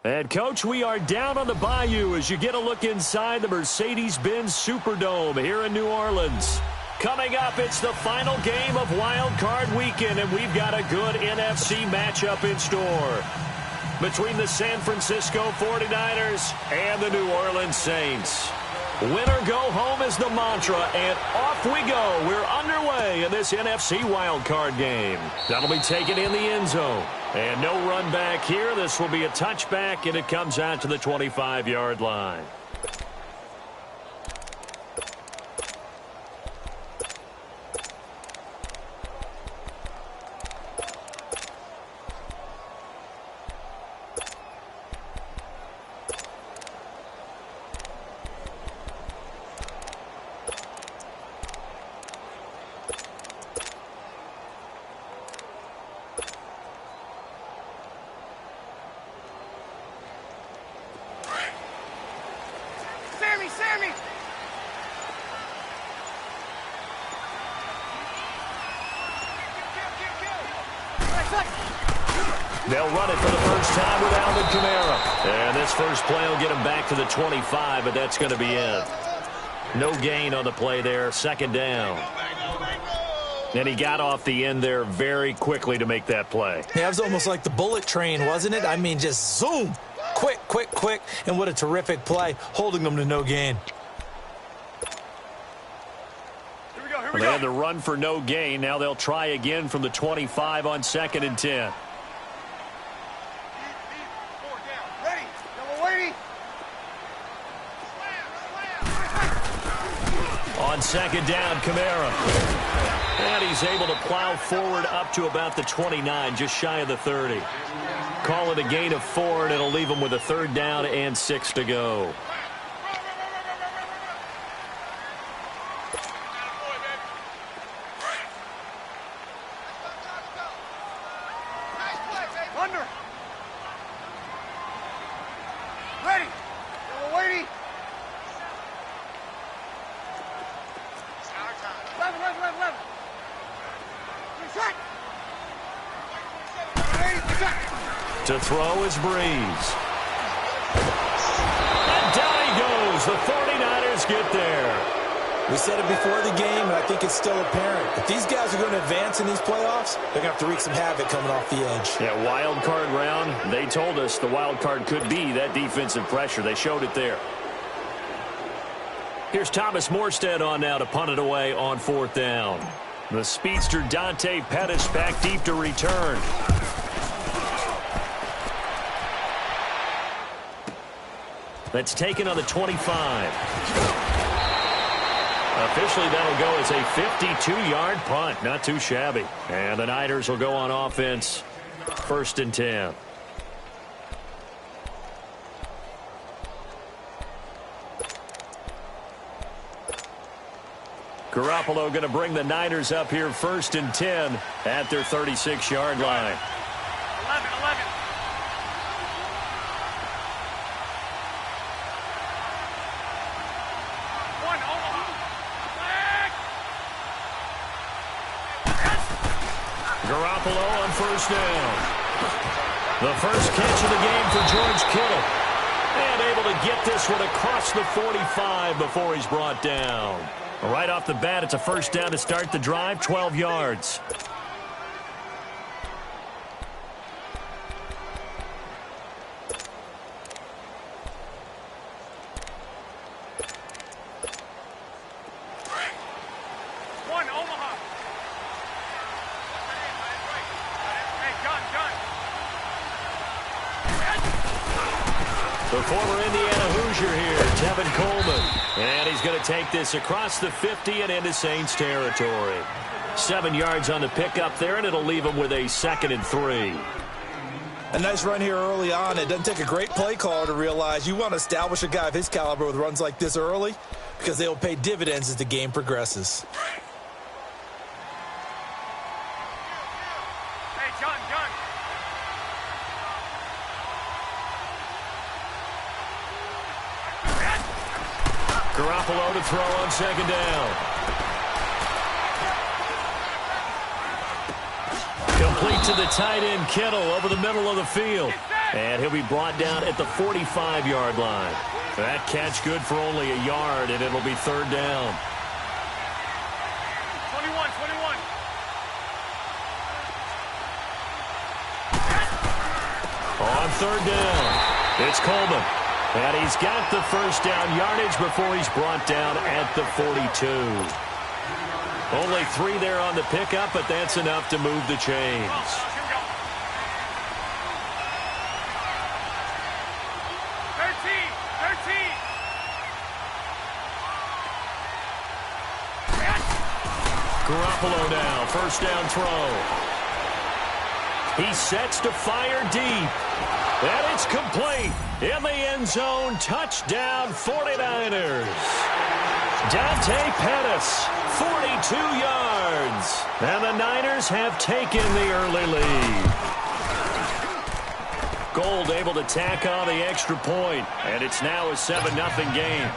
And, Coach, we are down on the Bayou as you get a look inside the Mercedes-Benz Superdome here in New Orleans. Coming up, it's the final game of Wild Card Weekend, and we've got a good NFC matchup in store between the San Francisco 49ers and the New Orleans Saints. Win or go home is the mantra, and off we go. We're underway in this NFC wildcard game. That'll be taken in the end zone. And no run back here. This will be a touchback, and it comes out to the 25-yard line. They'll run it for the first time with Alvin Kamara. And this first play will get him back to the 25, but that's going to be it. No gain on the play there, second down. And he got off the end there very quickly to make that play. Yeah, it was almost like the bullet train, wasn't it? I mean, just zoom. Quick, quick, quick. And what a terrific play, holding them to no gain. They had the run for no gain. Now they'll try again from the 25 on 2nd and 10. On 2nd down, Kamara. And he's able to plow forward up to about the 29, just shy of the 30. Call it a gain of 4, and it'll leave him with a 3rd down and 6 to go. To throw is Breeze. And down he goes. The 49ers get there. We said it before the game, and I think it's still apparent. If these guys are going to advance in these playoffs, they're going to have to wreak some havoc coming off the edge. Yeah, wild card round. They told us the wild card could be that defensive pressure. They showed it there. Here's Thomas Morstead on now to punt it away on 4th down. The speedster Dante Pettis back deep to return. That's taken on the 25. Officially, that'll go as a 52-yard punt. Not too shabby. And the Niners will go on offense. 1st and 10. Garoppolo going to bring the Niners up here 1st and 10 at their 36-yard line. 11. Garoppolo on 1st down. The first catch of the game for George Kittle. And able to get this one across the 45 before he's brought down. Right off the bat, it's a 1st down to start the drive, 12 yards. The former Indiana Hoosier here, Tevin Coleman. And he's going to take this across the 50 and into Saints territory. 7 yards on the pickup there, and it'll leave him with a 2nd and 3. A nice run here early on. It doesn't take a great play caller to realize you want to establish a guy of his caliber with runs like this early because they will pay dividends as the game progresses. Garoppolo to throw on 2nd down. Complete to the tight end, Kittle, over the middle of the field. And he'll be brought down at the 45-yard line. That catch good for only a yard, and it'll be third down. 21. On third down, it's Coleman. And he's got the first down yardage before he's brought down at the 42. Only 3 there on the pickup, but that's enough to move the chains. Garoppolo now, first down throw. He sets to fire deep. And it's complete. In the end zone, touchdown 49ers. Dante Pettis, 42 yards. And the Niners have taken the early lead. Gold able to tack on the extra point, and it's now a 7-0 game.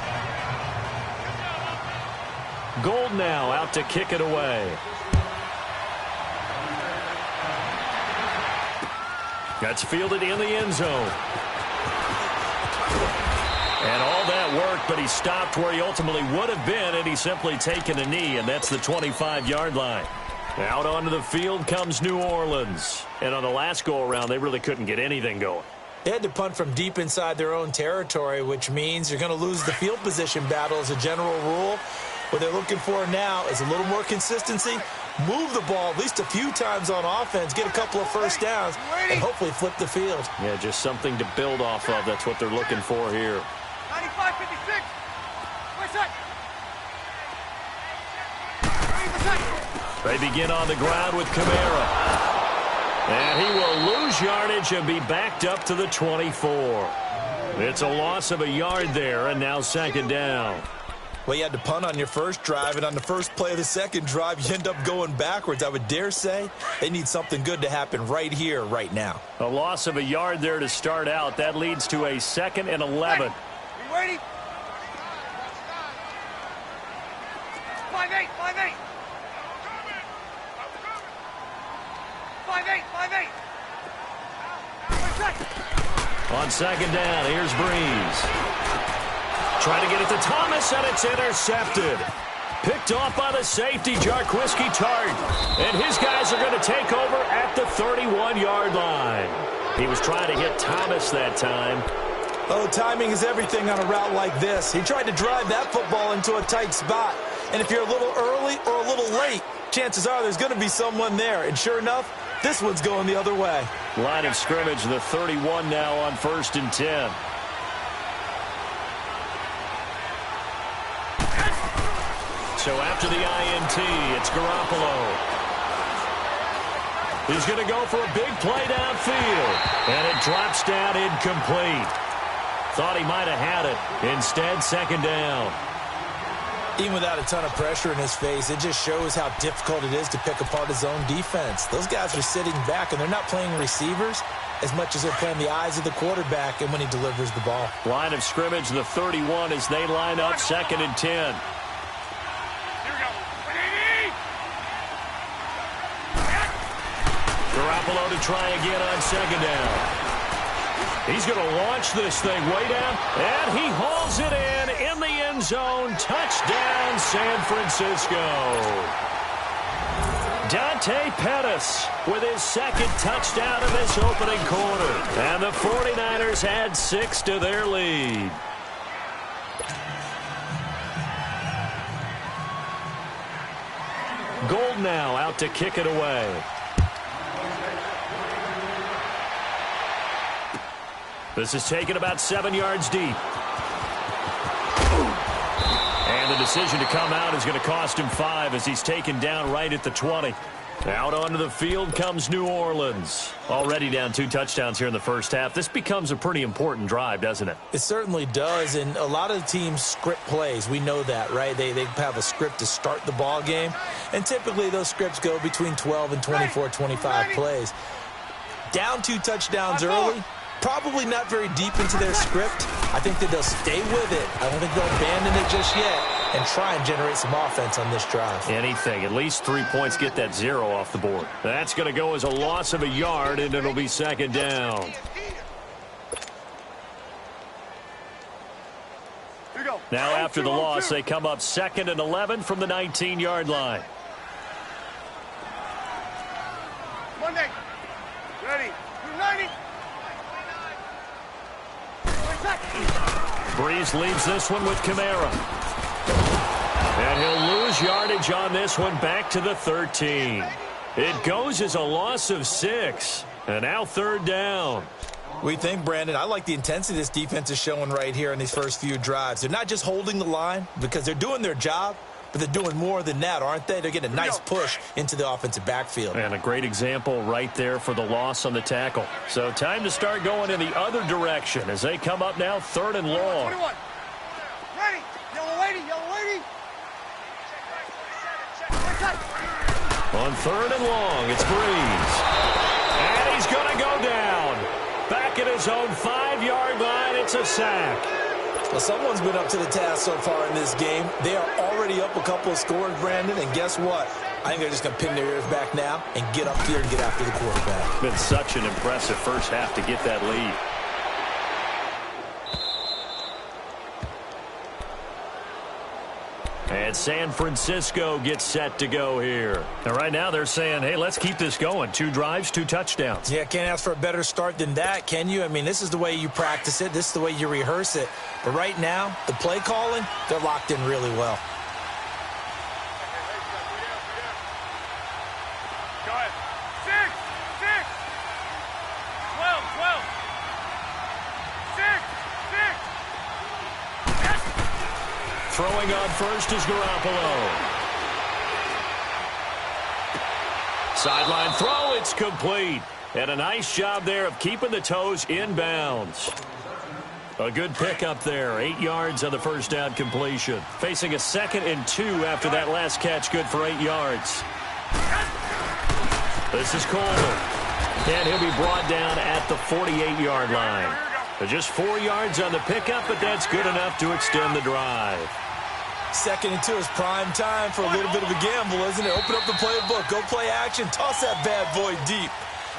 Gold now out to kick it away. That's fielded in the end zone. And all that worked, but he stopped where he ultimately would have been, and he's simply taken a knee, and that's the 25-yard line. Out onto the field comes New Orleans. And on the last go-around, they really couldn't get anything going. They had to punt from deep inside their own territory, which means you're going to lose the field position battle as a general rule. What they're looking for now is a little more consistency, move the ball at least a few times on offense, get a couple of first downs, and hopefully flip the field. Yeah, just something to build off of. That's what they're looking for here. 95-56. Where's that? They begin on the ground with Kamara. And he will lose yardage and be backed up to the 24. It's a loss of a yard there, and now second down. Well, you had to punt on your first drive, and on the first play of the second drive, you end up going backwards. I would dare say they need something good to happen right here, right now. A loss of a yard there to start out. That leads to a 2nd and 11. You ready? 5-8. 5-8. On second down, here's Breeze. Trying to get it to Thomas, and it's intercepted. Picked off by the safety, Jarquiski Tart. And his guys are going to take over at the 31-yard line. He was trying to hit Thomas that time. Oh, timing is everything on a route like this. He tried to drive that football into a tight spot. And if you're a little early or a little late, chances are there's going to be someone there. And sure enough, this one's going the other way. Line of scrimmage, the 31 now on 1st and 10. So after the INT, it's Garoppolo. He's going to go for a big play downfield. And it drops down incomplete. Thought he might have had it. Instead, second down. Even without a ton of pressure in his face, it just shows how difficult it is to pick apart his own defense. Those guys are sitting back, and they're not playing receivers as much as they're playing the eyes of the quarterback and when he delivers the ball. Line of scrimmage, the 31 as they line up 2nd and 10. Garoppolo to try again on second down. He's going to launch this thing way down, and he hauls it in the end zone. Touchdown, San Francisco. Dante Pettis with his 2nd touchdown of this opening quarter. And the 49ers add 6 to their lead. Gold now out to kick it away. This is taken about 7 yards deep. And the decision to come out is going to cost him 5 as he's taken down right at the 20. Out onto the field comes New Orleans. Already down 2 touchdowns here in the first half. This becomes a pretty important drive, doesn't it? It certainly does, and a lot of teams script plays. We know that, right? They have a script to start the ball game, and typically those scripts go between 12 and 24, 25 plays. Down 2 touchdowns early. Probably not very deep into their script. I think that they'll stay with it. I don't think they'll abandon it just yet and try and generate some offense on this drive. Anything. At least 3 points, get that 0 off the board. That's going to go as a loss of a yard, and it'll be second down. Now after the loss, they come up 2nd and 11 from the 19-yard line. Monday. Ready. 90. Breeze leaves this one with Kamara. And he'll lose yardage on this one back to the 13. It goes as a loss of 6. And now 3rd down. We think, Brandon, I like the intensity this defense is showing right here in these first few drives. They're not just holding the line because they're doing their job, but they're doing more than that, aren't they? They're getting a nice push into the offensive backfield. And a great example right there for the loss on the tackle. So time to start going in the other direction as they come up now 3rd and long. 21. Ready. Yellow lady. Yellow lady. On 3rd and long, it's Breeze. And he's going to go down. Back at his own 5-yard line, it's a sack. Well, someone's been up to the task so far in this game. They are already up a couple of scores, Brandon, and guess what? I think they're just going to pin their ears back now and get up here and get after the quarterback. Been such an impressive first half to get that lead. And San Francisco gets set to go here. And right now they're saying, hey, let's keep this going. 2 drives, 2 touchdowns. Yeah, can't ask for a better start than that, can you? I mean, this is the way you practice it. This is the way you rehearse it. But right now, the play calling, they're locked in really well. Go ahead. 6. 12. 6. Throwing on first is Garoppolo. Sideline throw, it's complete. And a nice job there of keeping the toes inbounds. A good pickup there. 8 yards on the first down completion. Facing a 2nd and 2 after that last catch, good for 8 yards. This is Coleman. And he'll be brought down at the 48-yard line. Just 4 yards on the pickup, but that's good enough to extend the drive. 2nd and 2 is prime time for a little bit of a gamble, isn't it? Open up the playbook, go play action, toss that bad boy deep.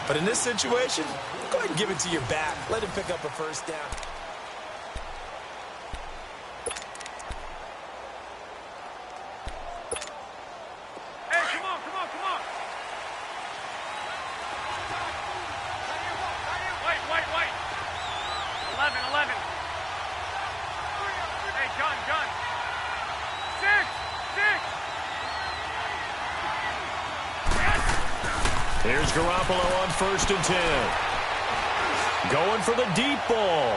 But in this situation, go ahead and give it to your back. Let him pick up a first down. Hey, come on. 11. Hey, gun. 6. Here's Garoppolo on 1st and 10. Going for the deep ball.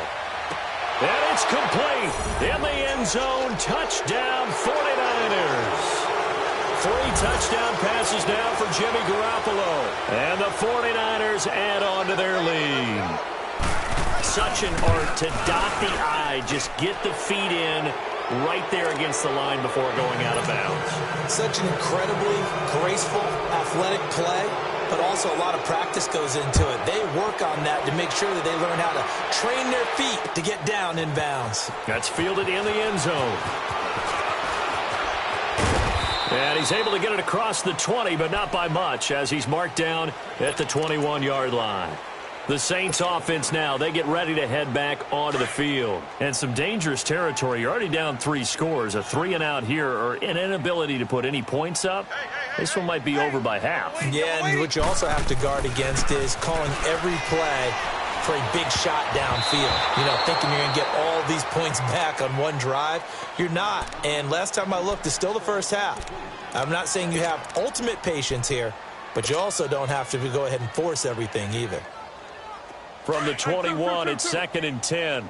And it's complete. In the end zone, touchdown 49ers. 3 touchdown passes now for Jimmy Garoppolo. And the 49ers add on to their lead. Such an art to dot the I, just get the feet in right there against the line before going out of bounds. Such an incredibly graceful, athletic play, but also a lot of practice goes into it. They work on that to make sure that they learn how to train their feet to get down in bounds. That's fielded in the end zone. And he's able to get it across the 20, but not by much, as he's marked down at the 21-yard line. The Saints offense now, they get ready to head back onto the field. And some dangerous territory. You're already down 3 scores. A 3-and-out here, or an inability to put any points up. This one might be over by half. Yeah, and what you also have to guard against is calling every play for a big shot downfield. You know, thinking you're going to get all these points back on one drive. You're not. And last time I looked, it's still the first half. I'm not saying you have ultimate patience here, but you also don't have to go ahead and force everything either. From the 21, it's 2nd and 10.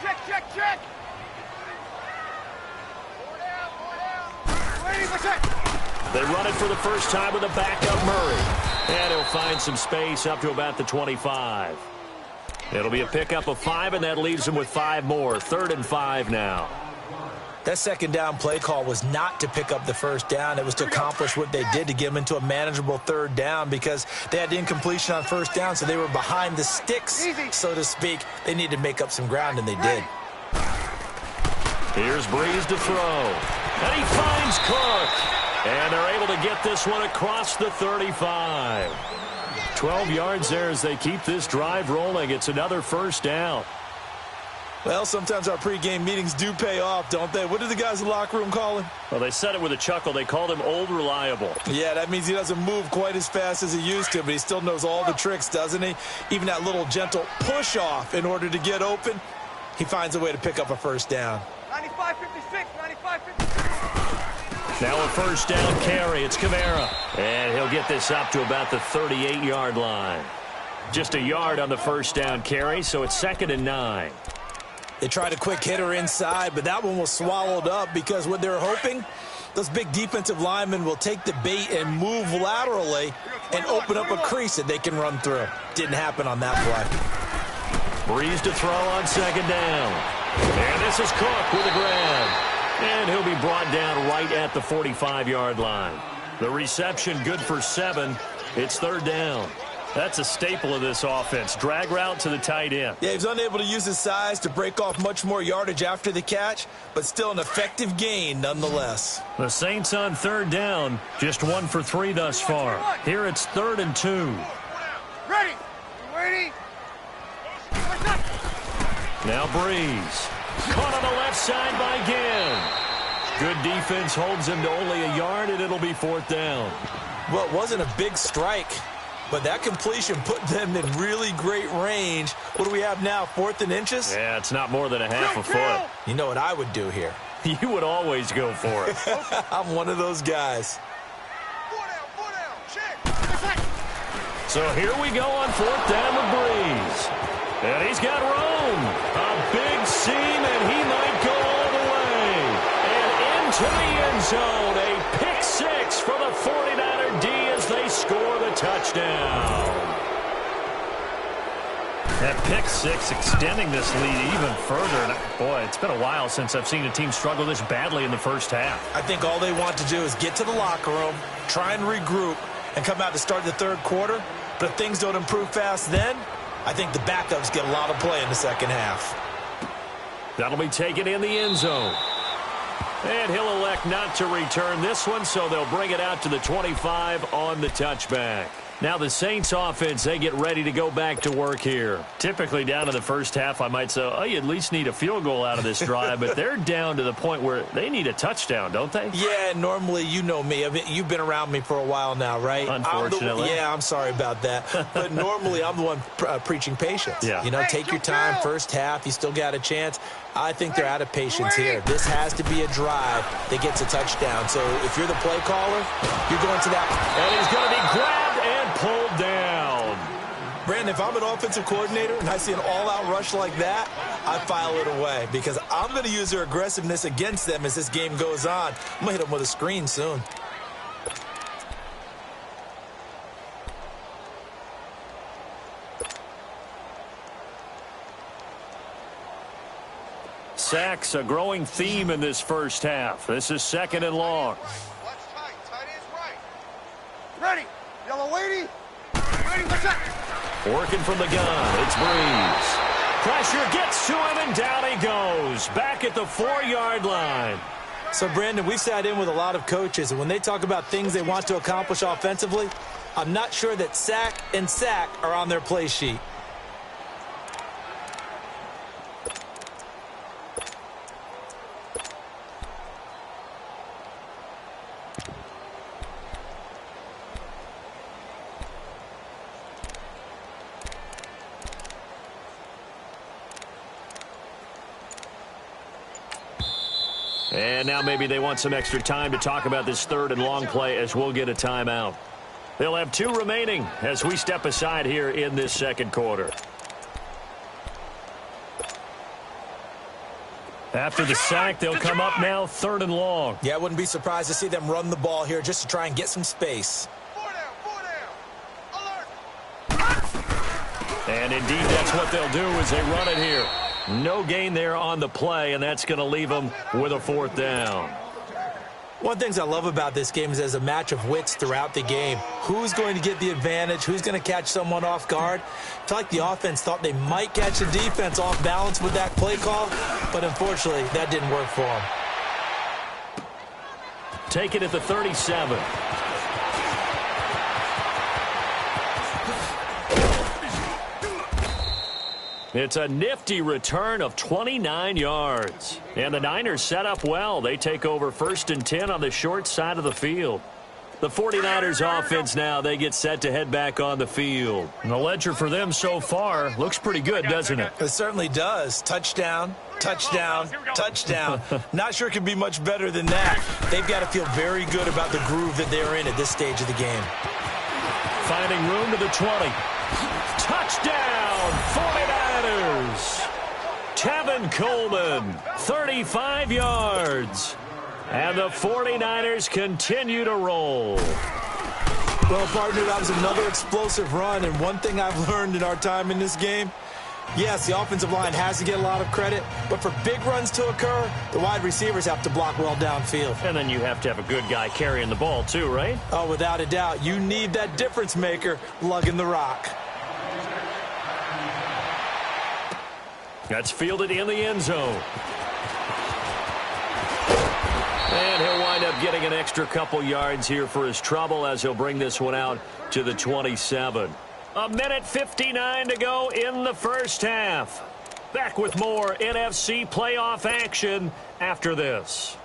Check. They run it for the first time with a backup Murray. And he'll find some space up to about the 25. It'll be a pickup of 5, and that leaves him with 5 more. 3rd and 5 now. That 2nd down play call was not to pick up the first down. It was to accomplish what they did, to get them into a manageable 3rd down, because they had incompletion on 1st down, so they were behind the sticks, so to speak. They needed to make up some ground, and they did. Here's Breeze to throw. And he finds Cook. And they're able to get this one across the 35. 12 yards there as they keep this drive rolling. It's another first down. Well, sometimes our pregame meetings do pay off, don't they? What do the guys in the locker room call him? Well, they said it with a chuckle. They called him Old Reliable. Yeah, that means he doesn't move quite as fast as he used to, but he still knows all the tricks, doesn't he? Even that little gentle push-off in order to get open, he finds a way to pick up a first down. 95-56, 95-56. Now a first down carry. It's Kamara. And he'll get this up to about the 38-yard line. Just a yard on the first down carry, so it's 2nd and 9. They tried a quick hitter inside, but that one was swallowed up because what they're hoping, those big defensive linemen will take the bait and move laterally and open up a crease that they can run through. Didn't happen on that play. Breeze to throw on 2nd down. And this is Cook with a grab. And he'll be brought down right at the 45-yard line. The reception good for 7. It's 3rd down. That's a staple of this offense. Drag route to the tight end. Yeah, he was unable to use his size to break off much more yardage after the catch, but still an effective gain nonetheless. The Saints on 3rd down, just 1 for 3 thus far. Here it's 3rd and 2. Ready. Ready. Now Breeze. Caught on the left side by Ginn. Good defense holds him to only a yard, and it'll be 4th down. Well, it wasn't a big strike, but that completion put them in really great range. What do we have now, 4th and inches? Yeah, it's not more than a half a foot. You know what I would do here? You would always go for it. I'm one of those guys. 4 down, check. So here we go on 4th down with Breeze. And he's got room. A big seam, and he might go all the way. And into the end zone. A pick 6 for the 49er D as they score the touchdown. That pick 6 extending this lead even further. And boy, it's been a while since I've seen a team struggle this badly in the first half. I think all they want to do is get to the locker room, try and regroup, and come out to start the 3rd quarter. But if things don't improve fast then, I think the backups get a lot of play in the 2nd half. That'll be taken in the end zone. And he'll elect not to return this one, so they'll bring it out to the 25 on the touchback. Now the Saints offense, they get ready to go back to work here. Typically down to the first half, I might say, oh, you at least need a field goal out of this drive, but they're down to the point where they need a touchdown, don't they? Yeah, normally, you know me. I mean, you've been around me for a while now, right? Unfortunately. I'm sorry about that. But normally, I'm the one preaching patience. Yeah. You know, take your time, first half, you still got a chance. I think they're out of patience here. This has to be a drive that gets a touchdown. So if you're the play caller, you're going to that. And he's going to be grabbed and pulled down. Brandon, if I'm an offensive coordinator and I see an all-out rush like that, I file it away because I'm going to use their aggressiveness against them as this game goes on. I'm going to hit them with a screen soon. Sacks, a growing theme in this first half. This is 2nd and long. Watch tight. Tight ends right. Ready. Yellow weighty. Ready. What's up? Working from the gun. It's Breeze. Pressure gets to him, and down he goes. Back at the 4-yard line. So, Brandon, we've sat in with a lot of coaches, and when they talk about things they want to accomplish offensively, I'm not sure that sack and sack are on their play sheet. And now maybe they want some extra time to talk about this 3rd and long play as we'll get a timeout. They'll have 2 remaining as we step aside here in this 2nd quarter. After the sack, they'll come up now 3rd and long. Yeah, I wouldn't be surprised to see them run the ball here just to try and get some space. 4 down. Alert. And indeed, that's what they'll do as they run it here. No gain there on the play, and that's going to leave them with a 4th down. One of the things I love about this game is there's a match of wits throughout the game. Who's going to get the advantage? Who's going to catch someone off guard? I feel like the offense thought they might catch the defense off balance with that play call, but unfortunately, that didn't work for them. Take it at the 37. It's a nifty return of 29 yards. And the Niners set up well. They take over 1st and 10 on the short side of the field. The 49ers offense now, they get set to head back on the field. And the ledger for them so far looks pretty good, doesn't it? It certainly does. Touchdown, touchdown, touchdown. Not sure it could be much better than that. They've got to feel very good about the groove that they're in at this stage of the game. Finding room to the 20. Touchdown, 49ers. Tevin Coleman, 35 yards. And the 49ers continue to roll. Well, partner, that was another explosive run. And one thing I've learned in our time in this game, yes, the offensive line has to get a lot of credit, but for big runs to occur, the wide receivers have to block well downfield. And then you have to have a good guy carrying the ball too, right? Oh, without a doubt. You need that difference maker lugging the rock. That's fielded in the end zone. And he'll wind up getting an extra couple yards here for his trouble as he'll bring this one out to the 27. A minute 59 to go in the first half. Back with more NFC playoff action after this.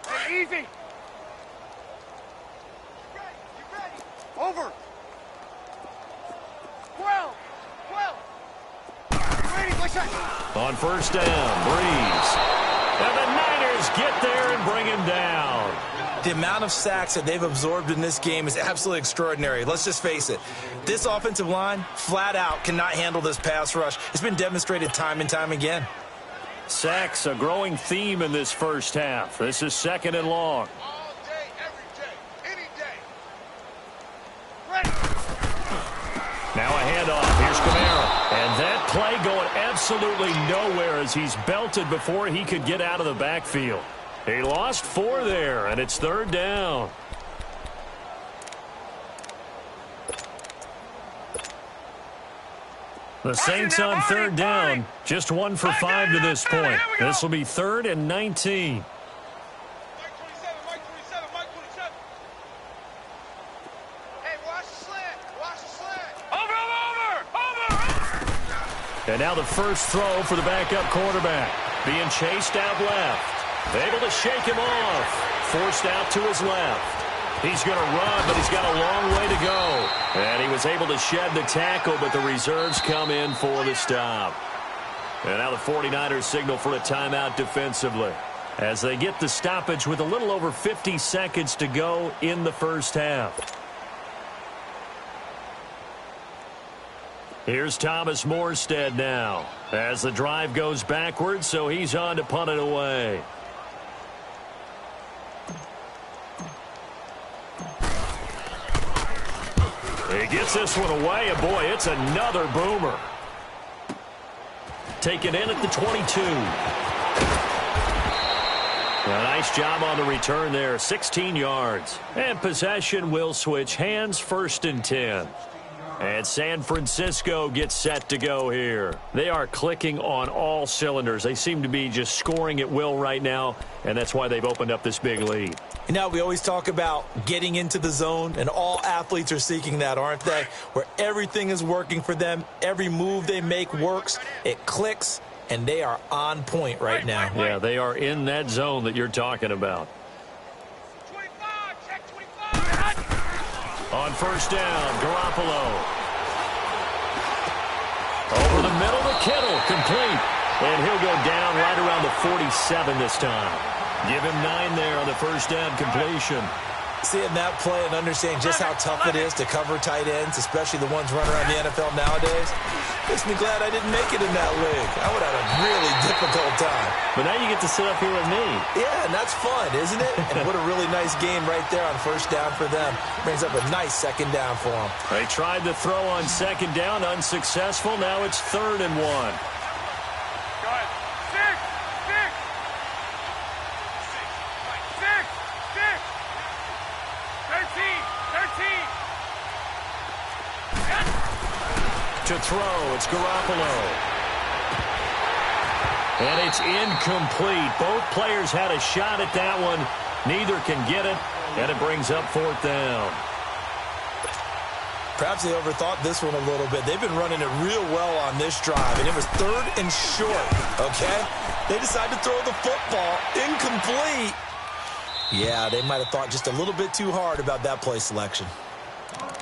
Hey, easy. You ready? Over. 12. On first down, Breeze. And the Niners get there and bring him down. The amount of sacks that they've absorbed in this game is absolutely extraordinary. Let's just face it. This offensive line, flat out, cannot handle this pass rush. It's been demonstrated time and time again. Sacks, a growing theme in this first half. This is 2nd and long. All day, every day, any day. Ready. Now a handoff. Here's Camara. And that play going absolutely nowhere as he's belted before he could get out of the backfield. He lost 4 there, and it's 3rd down. The Saints on 3rd down. Just 1 for 5 to this point. This will be 3rd and 19. And now the first throw for the backup quarterback. Being chased out left. Able to shake him off. Forced out to his left. He's going to run, but he's got a long way to go. And he was able to shed the tackle, but the reserves come in for the stop. And now the 49ers signal for a timeout defensively as they get the stoppage with a little over 50 seconds to go in the first half. Here's Thomas Morstead now as the drive goes backwards, so he's on to punt it away. He gets this one away, and boy, it's another boomer. Taken in at the 22. A nice job on the return there, 16 yards. And possession will switch hands, 1st and 10. And San Francisco gets set to go here. They are clicking on all cylinders. They seem to be just scoring at will right now, and that's why they've opened up this big lead. You know, we always talk about getting into the zone, and all athletes are seeking that, aren't they? Where everything is working for them. Every move they make works. It clicks, and they are on point right now. Yeah, they are in that zone that you're talking about. 25, check 25. On first down, Garoppolo. Over the middle to Kittle, complete. And he'll go down right around the 47 this time. Give him 9 there on the first down completion. Seeing that play and understanding just how tough it is to cover tight ends, especially the ones running around the NFL nowadays, makes me glad I didn't make it in that league. I would have had a really difficult time. But now you get to sit up here with me. Yeah, and that's fun, isn't it? And what a really nice game right there on first down for them. Brings up a nice 2nd down for them. They tried to throw on 2nd down, unsuccessful. Now it's 3rd and 1. To throw, it's Garoppolo. And it's incomplete. Both players had a shot at that one. Neither can get it. And it brings up 4th down. Perhaps they overthought this one a little bit. They've been running it real well on this drive, and it was 3rd and short, okay? They decided to throw the football incomplete. Yeah, they might have thought just a little bit too hard about that play selection.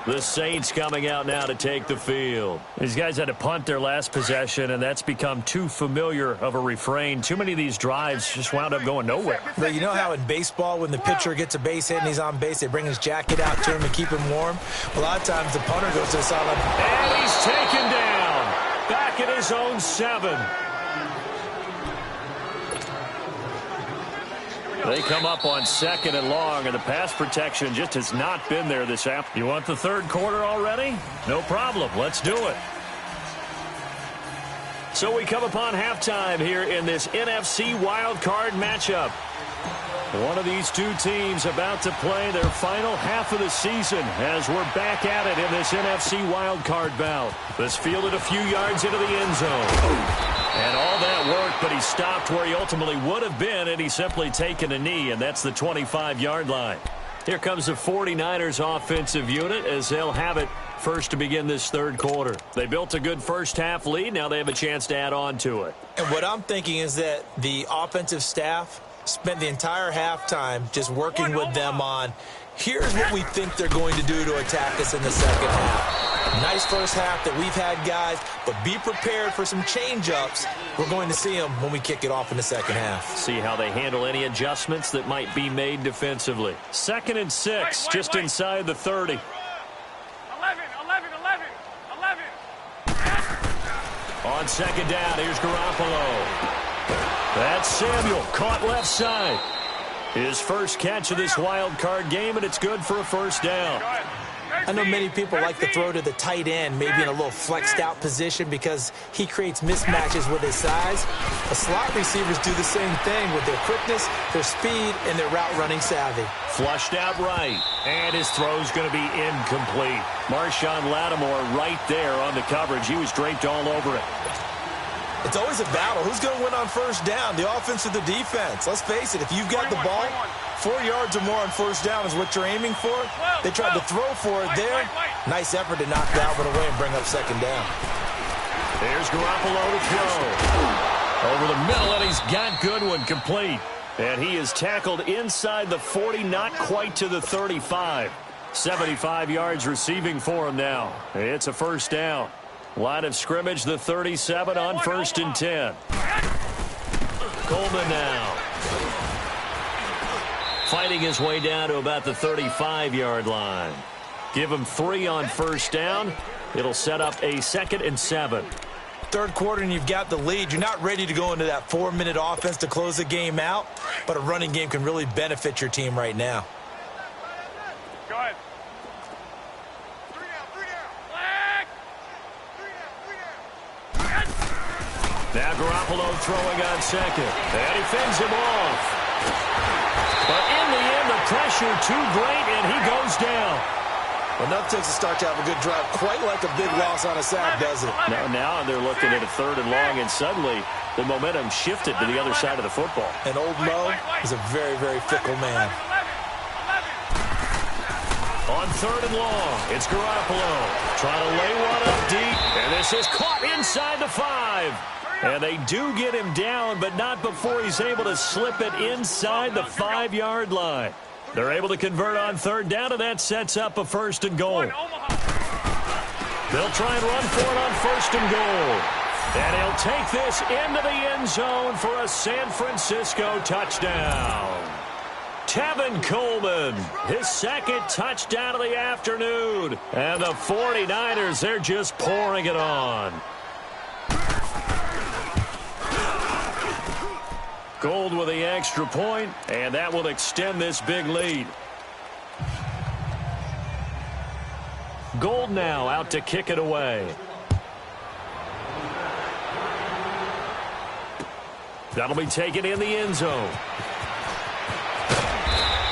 The Saints coming out now to take the field. These guys had to punt their last possession, and that's become too familiar of a refrain. Too many of these drives just wound up going nowhere. But you know how in baseball, when the pitcher gets a base hit and he's on base, they bring his jacket out to him to keep him warm? A lot of times the punter goes to the sideline. And he's taken down. Back at his own 7. They come up on 2nd and long, and the pass protection just has not been there this afternoon. You want the 3rd quarter already? No problem. Let's do it. So we come upon halftime here in this NFC wildcard matchup. One of these two teams about to play their final half of the season as we're back at it in this NFC wildcard bout. This fielded a few yards into the end zone. And all that worked, but he stopped where he ultimately would have been, and he's simply taken a knee, and that's the 25-yard line. Here comes the 49ers offensive unit as they'll have it first to begin this 3rd quarter. They built a good first-half lead. Now they have a chance to add on to it. And what I'm thinking is that the offensive staff spent the entire halftime just working with them on, here's what we think they're going to do to attack us in the second half. Nice first half that we've had, guys, but be prepared for some change-ups. We're going to see them when we kick it off in the second half. See how they handle any adjustments that might be made defensively. 2nd and 6, just inside the 30. 11. On 2nd down, here's Garoppolo. That's Samuel, caught left side. His first catch of this wild card game, and it's good for a 1st down. I know many people like to throw to the tight end, maybe in a little flexed out position because he creates mismatches with his size. The slot receivers do the same thing with their quickness, their speed, and their route running savvy. Flushed out right, and his throw's going to be incomplete. Marshawn Lattimore right there on the coverage. He was draped all over it. It's always a battle. Who's going to win on 1st down, the offense or the defense? Let's face it, if you've got the ball, 4 yards or more on 1st down is what you're aiming for. They tried to throw for it there. Nice effort to knock that one away and bring up 2nd down. There's Garoppolo to throw. Over the middle, and he's got Goodwin complete. And he is tackled inside the 40, not quite to the 35. 75 yards receiving for him now. It's a 1st down. Line of scrimmage, the 37 on 1st and 10. Coleman now. Fighting his way down to about the 35-yard line. Give him 3 on 1st down. It'll set up a 2nd and 7. 3rd quarter and you've got the lead. You're not ready to go into that 4-minute offense to close the game out, but a running game can really benefit your team right now. Go ahead. Now Garoppolo throwing on 2nd. And he fends him off. But in the end, the pressure too great, and he goes down. Well, nothing takes a start to have a good drive, quite like a big loss on a sack, does it? Now they're looking at a 3rd and long, and suddenly the momentum shifted to the other side of the football. And old Mo is a very, very fickle man. On 3rd and long, it's Garoppolo trying to lay one up deep, and this is caught inside the 5. And they do get him down, but not before he's able to slip it inside the 5-yard line. They're able to convert on 3rd down, and that sets up a 1st and goal. They'll try and run for it on 1st and goal. And he'll take this into the end zone for a San Francisco touchdown. Tevin Coleman, his 2nd touchdown of the afternoon. And the 49ers, they're just pouring it on. Gold with the extra point, and that will extend this big lead. Gold now out to kick it away. That'll be taken in the end zone.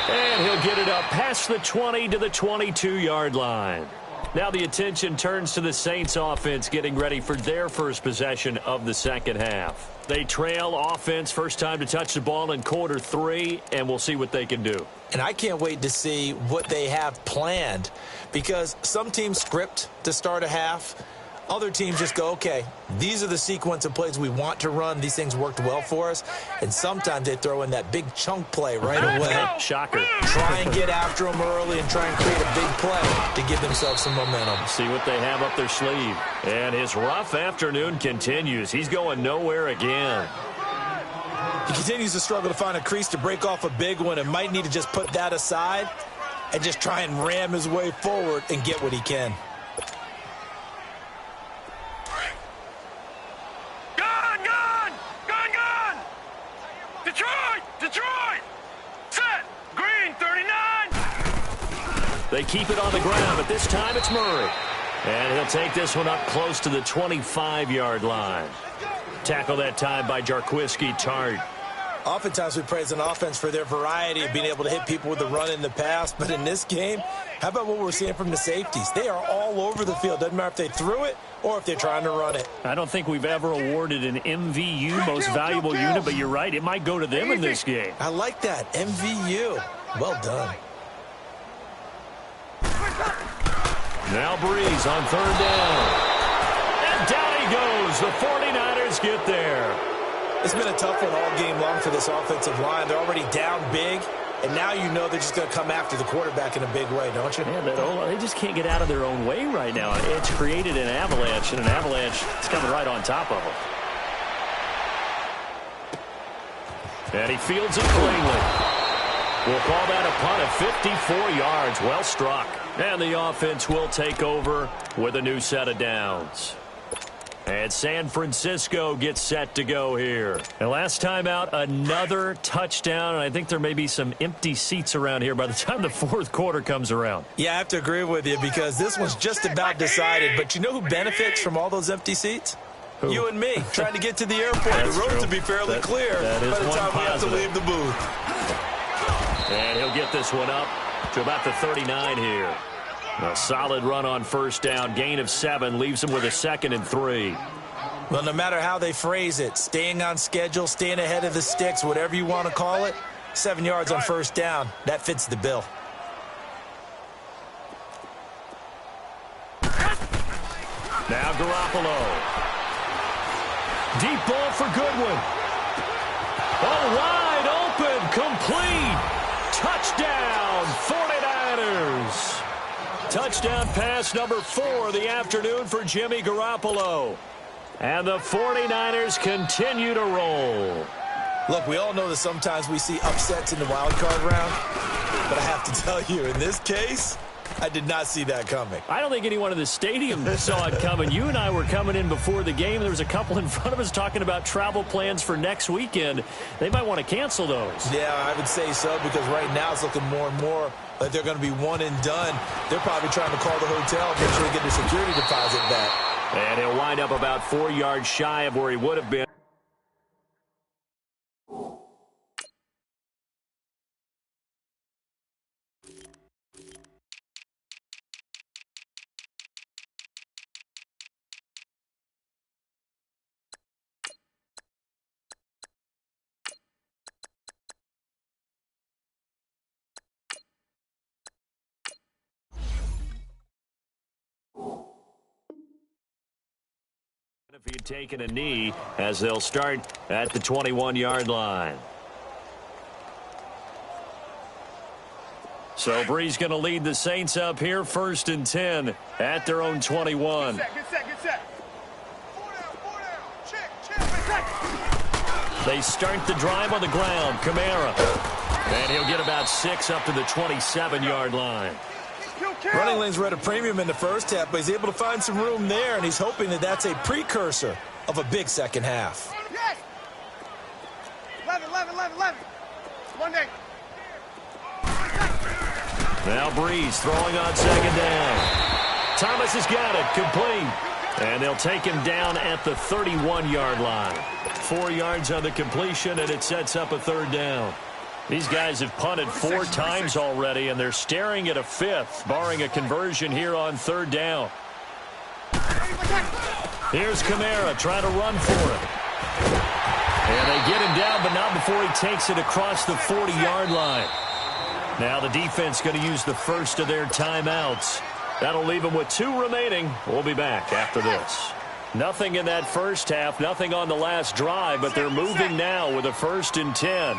And he'll get it up past the 20 to the 22-yard line. Now the attention turns to the Saints offense getting ready for their first possession of the second half. They trail offense first time to touch the ball in quarter 3, and we'll see what they can do. And I can't wait to see what they have planned, because some teams script to start a half. Other teams just go, okay, these are the sequence of plays we want to run. These things worked well for us. And sometimes they throw in that big chunk play right away. Shocker. Try and get after them early and try and create a big play to give themselves some momentum. See what they have up their sleeve. And his rough afternoon continues. He's going nowhere again. He continues to struggle to find a crease to break off a big one and might need to just put that aside and just try and ram his way forward and get what he can. Detroit! Set! Green, 39! They keep it on the ground, but this time it's Murray. And he'll take this one up close to the 25-yard line. Tackle that time by Jarquiski Tart. Oftentimes we praise an offense for their variety of being able to hit people with the run in the pass. But in this game, how about what we're seeing from the safeties? They are all over the field. Doesn't matter if they threw it or if they're trying to run it. I don't think we've ever awarded an MVU, most valuable unit, but you're right. It might go to them in this game. I like that. MVU. Well done. Now Breeze on third down. And down he goes. The 49ers get there. It's been a tough one all game long for this offensive line. They're already down big, and now you know they're just going to come after the quarterback in a big way, don't you? Yeah, but they just can't get out of their own way right now. It's created an avalanche, and an avalanche is coming right on top of them. And he fields it cleanly. We'll call that a punt of 54 yards. Well struck. And the offense will take over with a new set of downs. And San Francisco gets set to go here. And last time out, another touchdown. And I think there may be some empty seats around here by the time the fourth quarter comes around. Yeah, I have to agree with you because this one's just about decided. But you know who benefits from all those empty seats? Who? You and me, trying to get to the airport. The roads will be fairly clear that is by the time we have to positive. leave the booth. And he'll get this one up to about the 39 here. A solid run on first down. Gain of 7 leaves him with a 2nd and 3. Well, no matter how they phrase it, staying on schedule, staying ahead of the sticks, whatever you want to call it, 7 yards on first down, that fits the bill. Now Garoppolo. Deep ball for Goodwin. Oh, wide open, complete. Touchdown, 49ers. Touchdown pass number 4 of the afternoon for Jimmy Garoppolo. And the 49ers continue to roll. Look, we all know that sometimes we see upsets in the wild card round. But I have to tell you, in this case, I did not see that coming. I don't think anyone in the stadium saw it coming. You and I were coming in before the game. There was a couple in front of us talking about travel plans for next weekend. They might want to cancel those. Yeah, I would say so, because right now it's looking more and more like they're going to be one and done. They're probably trying to call the hotel, make sure they get their security deposit back. And he'll wind up about 4 yards shy of where he would have been. If he had taken a knee, as they'll start at the 21-yard line. So Breeze going to lead the Saints up here, 1st and 10 at their own 21. Good set. 4 down. Check. They start the drive on the ground. Kamara. And he'll get about 6 up to the 27-yard line. Running lanes were at a premium in the first half, but he's able to find some room there, and he's hoping that that's a precursor of a big second half. Yes. 11. 1 day. Now Breeze throwing on 2nd down. Thomas has got it, complete. And they'll take him down at the 31-yard line. 4 yards on the completion, and it sets up a 3rd down. These guys have punted 4 times already, and they're staring at a 5th, barring a conversion here on 3rd down. Here's Kamara trying to run for it. And they get him down, but not before he takes it across the 40-yard line. Now the defense going to use the first of their timeouts. That'll leave them with 2 remaining. We'll be back after this. Nothing in that first half, nothing on the last drive, but they're moving now with a 1st and 10.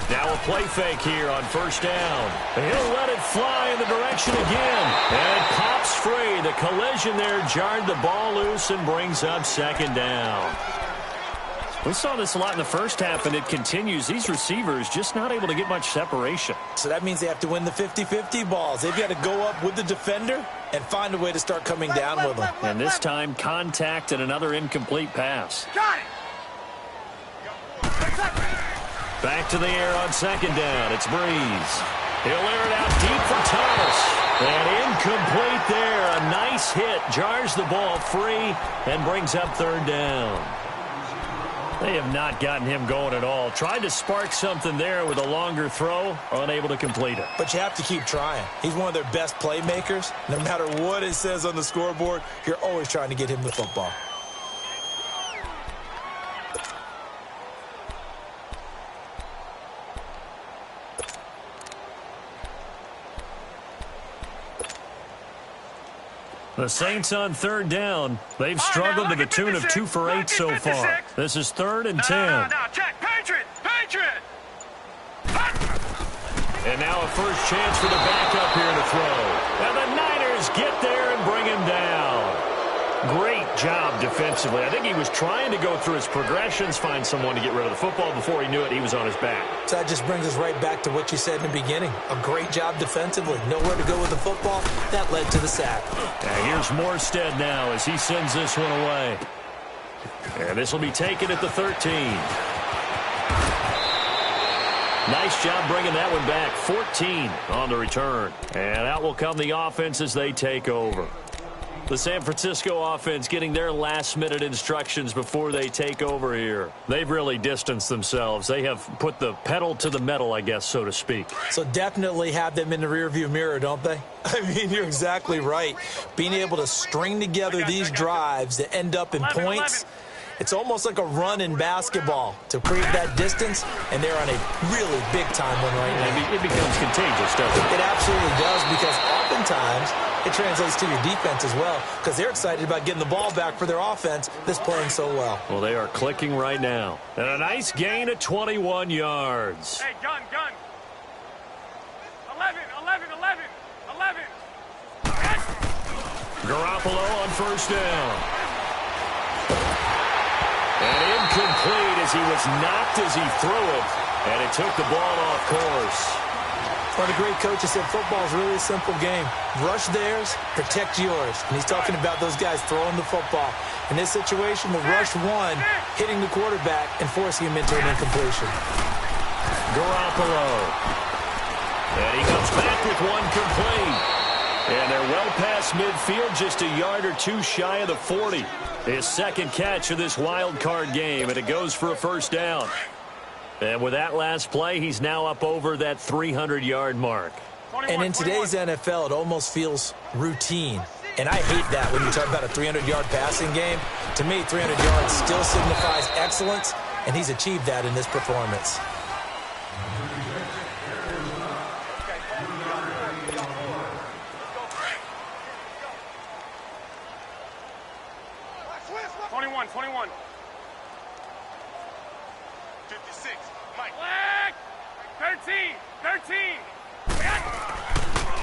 Now a play fake here on 1st down. He'll let it fly in the direction again. And it pops free. The collision there jarred the ball loose and brings up 2nd down. We saw this a lot in the first half, and it continues. These receivers just not able to get much separation. So that means they have to win the 50-50 balls. They've got to go up with the defender and find a way to start coming down with them. And this time, contact and another incomplete pass. Got it. Back to the air on 2nd down. It's Breeze. He'll air it out deep for Thomas. And incomplete there. A nice hit. Jars the ball free and brings up 3rd down. They have not gotten him going at all. Tried to spark something there with a longer throw. Unable to complete it. But you have to keep trying. He's one of their best playmakers. No matter what it says on the scoreboard, you're always trying to get him the football. The Saints on 3rd down. They've struggled to the tune of 2 for 8 so far. This is 3rd and 10. No, check. Patriot. And now a first chance for the backup here to throw. And the Niners get there and bring him down. Great job defensively. I think he was trying to go through his progressions, find someone to get rid of the football. Before he knew it, he was on his back. So that just brings us right back to what you said in the beginning. A great job defensively. Nowhere to go with the football. That led to the sack. And here's Morstead now as he sends this one away. And this will be taken at the 13. Nice job bringing that one back. 14 on the return. And out will come the offense as they take over. The San Francisco offense getting their last-minute instructions before they take over here. They've really distanced themselves. They have put the pedal to the metal, I guess, so to speak. So definitely have them in the rearview mirror, don't they? I mean, you're exactly right. Being able to string together these drives that end up in points, it's almost like a run in basketball to create that distance, and they're on a really big-time one right now. It becomes contagious, doesn't it? It absolutely does, because oftentimes it translates to your defense as well, because they're excited about getting the ball back for their offense that's playing so well. Well, they are clicking right now. And a nice gain of 21 yards. Hey, gun. 11. Garoppolo on 1st down. And incomplete as he was knocked as he threw it. And it took the ball off course. One of the great coaches said football is really a simple game. Rush theirs, protect yours. And he's talking about those guys throwing the football. In this situation, the rush one, hitting the quarterback and forcing him into an incompletion. Garoppolo. And he comes back with one complete. And they're well past midfield, just a yard or 2 shy of the 40. His 2nd catch of this wild card game, and it goes for a 1st down. And with that last play, he's now up over that 300-yard mark. And in today's NFL, it almost feels routine. And I hate that when you talk about a 300-yard passing game. To me, 300 yards still signifies excellence, and he's achieved that in this performance. Twenty-one. 56. Mike. 13.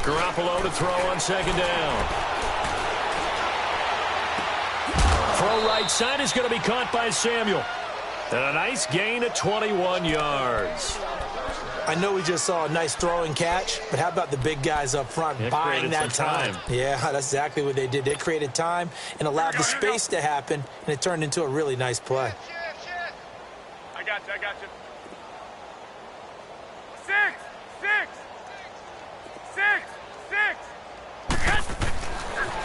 Garoppolo to throw on 2nd down. Throw right side is going to be caught by Samuel. And a nice gain of 21 yards. I know we just saw a nice throw and catch, but how about the big guys up front buying that time? Yeah, that's exactly what they did. They created time and allowed the space to happen, and it turned into a really nice play. I got you. 6.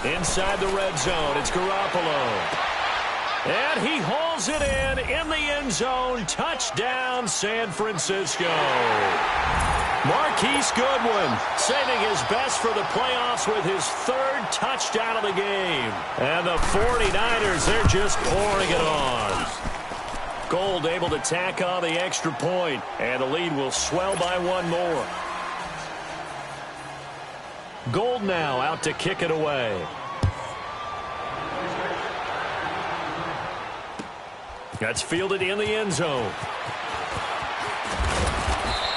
Inside the red zone, it's Garoppolo. And he hauls it in the end zone. Touchdown, San Francisco. Marquise Goodwin saving his best for the playoffs with his third touchdown of the game. And the 49ers, they're just pouring it on. Gold able to tack on the extra point, and the lead will swell by one more. Gold now out to kick it away. That's fielded in the end zone.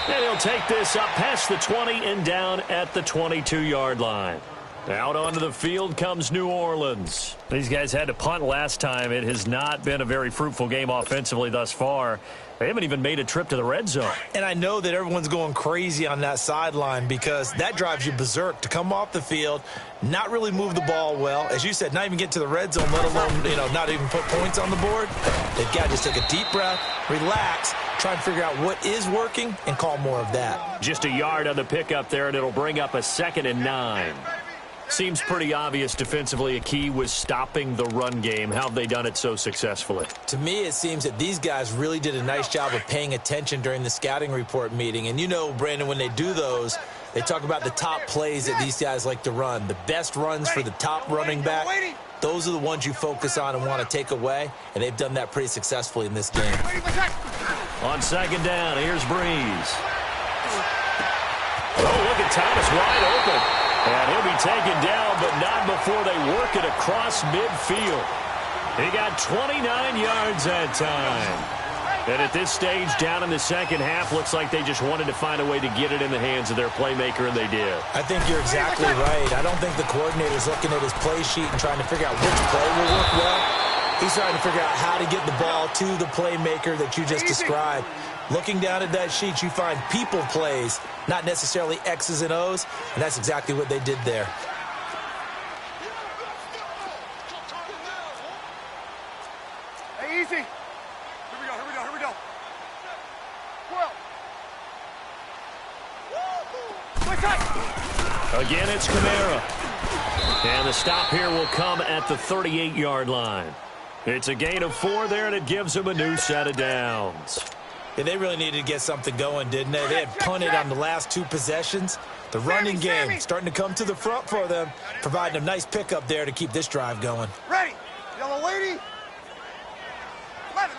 And he'll take this up past the 20 and down at the 22-yard line. Out onto the field comes New Orleans. These guys had to punt last time. It has not been a very fruitful game offensively thus far. They haven't even made a trip to the red zone. And I know that everyone's going crazy on that sideline because that drives you berserk to come off the field, not really move the ball well. As you said, not even get to the red zone, let alone, not even put points on the board. They've got to just take a deep breath, relax, try and figure out what is working, and call more of that. Just a yard on the pickup there, and it'll bring up a 2nd and 9. Seems pretty obvious defensively a key was stopping the run game. How have they done it so successfully? To me, it seems that these guys really did a nice job of paying attention during the scouting report meeting. And Brandon, when they do those, they talk about the top plays that these guys like to run. The best runs for the top running back, those are the ones you focus on and want to take away. And they've done that pretty successfully in this game. On 2nd down, here's Breeze. Oh, look at Thomas wide open. And he'll be taken down, but not before they work it across midfield. He got 29 yards that time. And at this stage, down in the second half, looks like they just wanted to find a way to get it in the hands of their playmaker, and they did. I think you're exactly right. I don't think the coordinator's looking at his play sheet and trying to figure out which play will work well. He's trying to figure out how to get the ball to the playmaker that you just described. Looking down at that sheet, you find people plays, not necessarily X's and O's, and that's exactly what they did there. Hey, easy. Here we go. 12. Again, it's Kamara. And the stop here will come at the 38-yard line. It's a gain of 4 there, and it gives them a new set of downs. Yeah, they really needed to get something going, didn't they? They had punted on the last 2 possessions. The running game starting to come to the front for them, providing a nice pickup there to keep this drive going. Ready. Yellow lady. 11.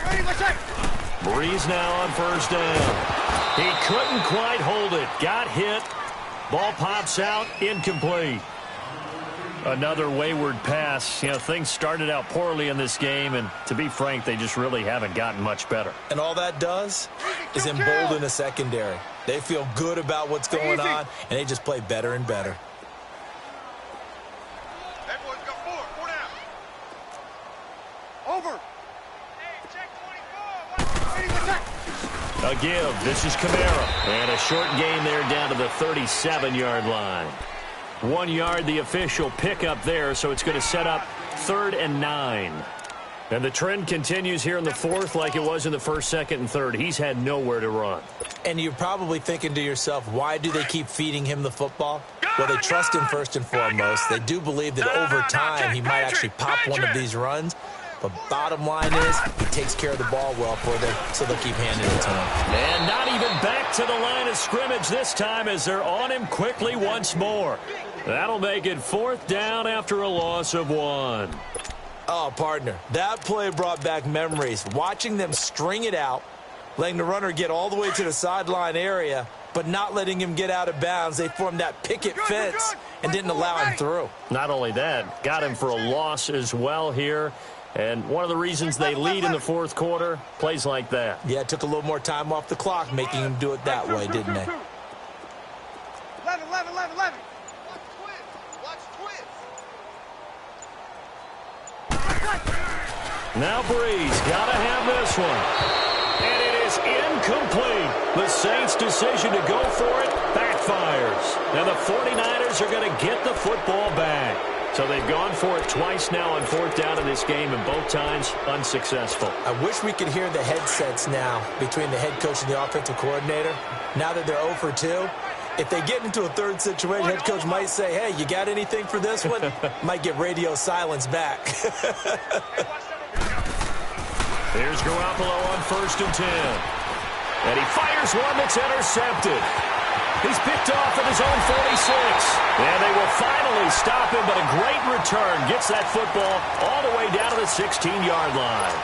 Ready, let's check. Breeze now on 1st down. He couldn't quite hold it. Got hit. Ball pops out. Incomplete. Another wayward pass. Things started out poorly in this game, and to be frank, they just really haven't gotten much better. And all that does is embolden the secondary. They feel good about what's going on, and they just play better and better. That boy's got 4 down. Over. Hey, check 24. A give. This is Kamara. And a short gain there down to the 37-yard line. 1 yard, the official pickup there, so it's going to set up 3rd and 9. And the trend continues here in the 4th like it was in the 1st, 2nd, and 3rd. He's had nowhere to run. And you're probably thinking to yourself, why do they keep feeding him the football? Well, they trust him first and foremost. They do believe that over time he might actually pop one of these runs. But bottom line is, he takes care of the ball well for them, so they'll keep handing it to him. And not even back to the line of scrimmage this time as they're on him quickly once more. That'll make it 4th down after a loss of 1. Oh, partner, that play brought back memories. Watching them string it out, letting the runner get all the way to the sideline area, but not letting him get out of bounds. They formed that picket fence and didn't allow him through. Not only that, got him for a loss as well here. And one of the reasons they lead in the 4th quarter, plays like that. Yeah, it took a little more time off the clock, making him do it that way, didn't they? 11. Watch twins. Now Breeze got to have this one. And it is incomplete. The Saints' decision to go for it backfires. And the 49ers are going to get the football back. So they've gone for it twice now on 4th down in this game, and both times unsuccessful. I wish we could hear the headsets now between the head coach and the offensive coordinator. Now that they're 0 for 2, If they get into a third situation, head coach might say, hey, you got anything for this one? Might get radio silence back. Here's Garoppolo on 1st and 10. And he fires one that's intercepted. He's picked off at his own 46. And they will finally stop him, but a great return gets that football all the way down to the 16-yard line.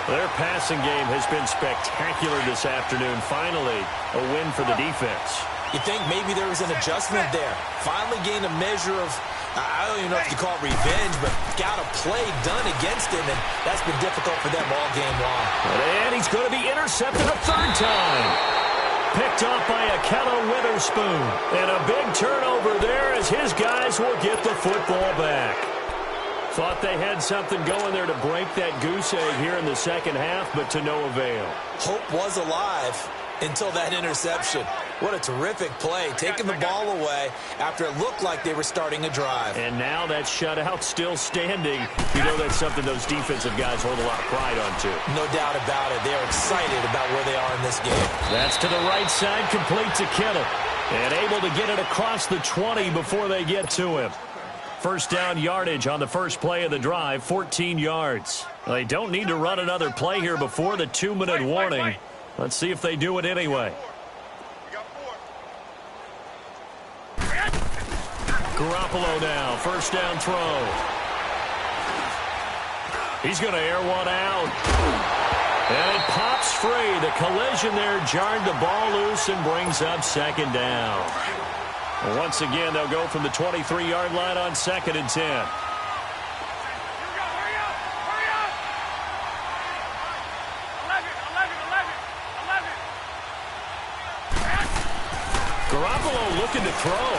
Their passing game has been spectacular this afternoon. Finally, a win for the defense. You think maybe there was an adjustment there. Finally gained a measure of, I don't even know if you call it revenge, but got a play done against him, and that's been difficult for them all game long. And he's going to be intercepted a 3rd time. Picked off by Akello Witherspoon. And a big turnover there as his guys will get the football back. Thought they had something going there to break that goose egg here in the second half, but to no avail. Hope was alive until that interception. What a terrific play, taking the ball away after it looked like they were starting a drive. And now that shutout still standing. You know that's something those defensive guys hold a lot of pride on, too. No doubt about it. They are excited about where they are in this game. That's to the right side, complete to Kittle. And able to get it across the 20 before they get to him. First down yardage on the first play of the drive, 14 yards. They don't need to run another play here before the 2-minute warning. Let's see if they do it anyway. Garoppolo now, first down throw. He's going to air one out. And it pops free. The collision there jarred the ball loose and brings up 2nd down. Once again, they'll go from the 23-yard line on 2nd and 10. Garoppolo looking to throw.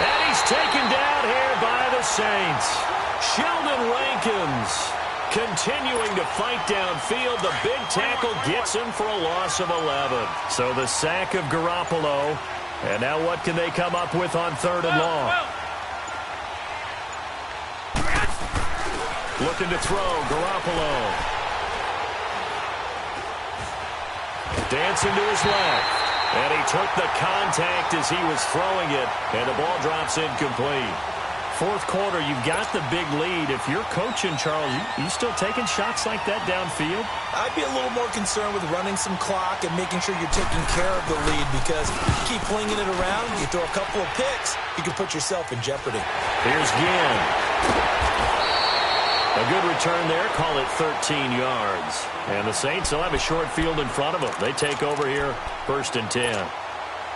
And he's taken down here by the Saints. Sheldon Rankins continuing to fight downfield. The big tackle gets him for a loss of 11. So the sack of Garoppolo. And now what can they come up with on 3rd and long? Looking to throw, Garoppolo. Dancing to his left. And he took the contact as he was throwing it. And the ball drops incomplete. 4th quarter, you've got the big lead. If you're coaching, Charles, you still taking shots like that downfield? I'd be a little more concerned with running some clock and making sure you're taking care of the lead, because you keep flinging it around, you throw a couple of picks, you can put yourself in jeopardy. Here's Ginn. A good return there. Call it 13 yards. And the Saints will have a short field in front of them. They take over here, 1st and 10.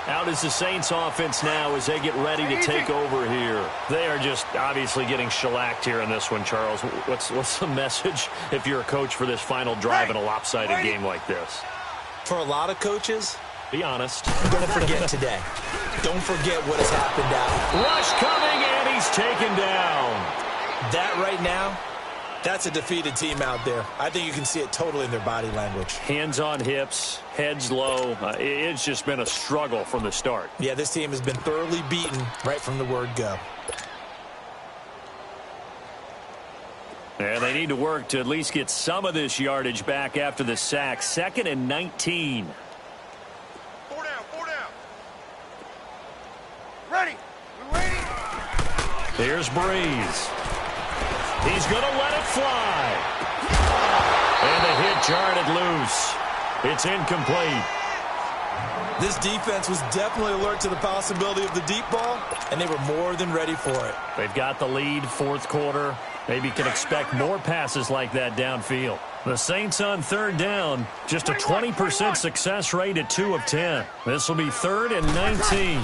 Out is the Saints offense now as they get ready to take over here. They are just obviously getting shellacked here in this one, Charles. What's the message if you're a coach for this final drive in a lopsided game like this? For a lot of coaches, be honest. Don't forget today. Don't forget what has happened out. Rush coming, and he's taken down. That right now, that's a defeated team out there. I think you can see it totally in their body language. Hands on hips, heads low. It's just been a struggle from the start. Yeah, this team has been thoroughly beaten right from the word go. And they need to work to at least get some of this yardage back after the sack. 2nd and 19. 4 down, 4 down. Ready. We ready? Here's Breeze. He's going to let it fly. And the hit jarred it loose. It's incomplete. This defense was definitely alert to the possibility of the deep ball, and they were more than ready for it. They've got the lead, 4th quarter. Maybe can expect more passes like that downfield. The Saints on 3rd down, just a 20% success rate at 2 of 10. This will be 3rd and 19.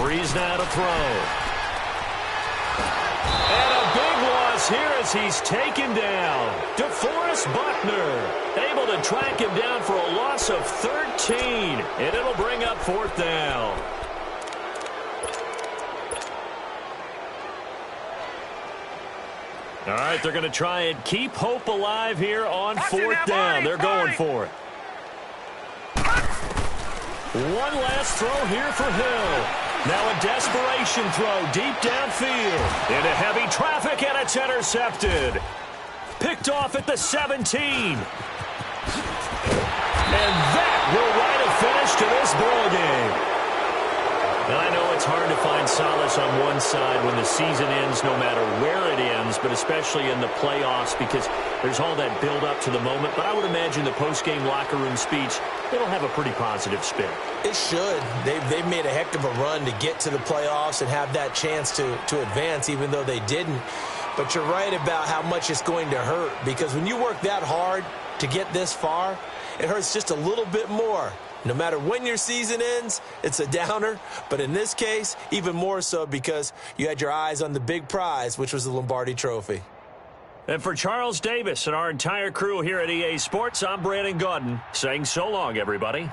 Breeze now to throw. And a big loss here as he's taken down. DeForest Buckner able to track him down for a loss of 13. And it'll bring up 4th down. All right, they're going to try and keep hope alive here on 4th down. They're going for it. One last throw here for Hill. Now a desperation throw deep downfield. Into heavy traffic, and it's intercepted. Picked off at the 17. And that will right a this ball game. Now, I know it's hard to find solace on one side when the season ends, no matter where it ends, but especially in the playoffs because there's all that build-up to the moment. But I would imagine the post-game locker room speech, it'll have a pretty positive spin. It should. They've made a heck of a run to get to the playoffs and have that chance to advance, even though they didn't. But you're right about how much it's going to hurt because when you work that hard to get this far, it hurts just a little bit more. No matter when your season ends, it's a downer. But in this case, even more so because you had your eyes on the big prize, which was the Lombardi Trophy. And for Charles Davis and our entire crew here at EA Sports, I'm Brandon Gaudin saying so long, everybody.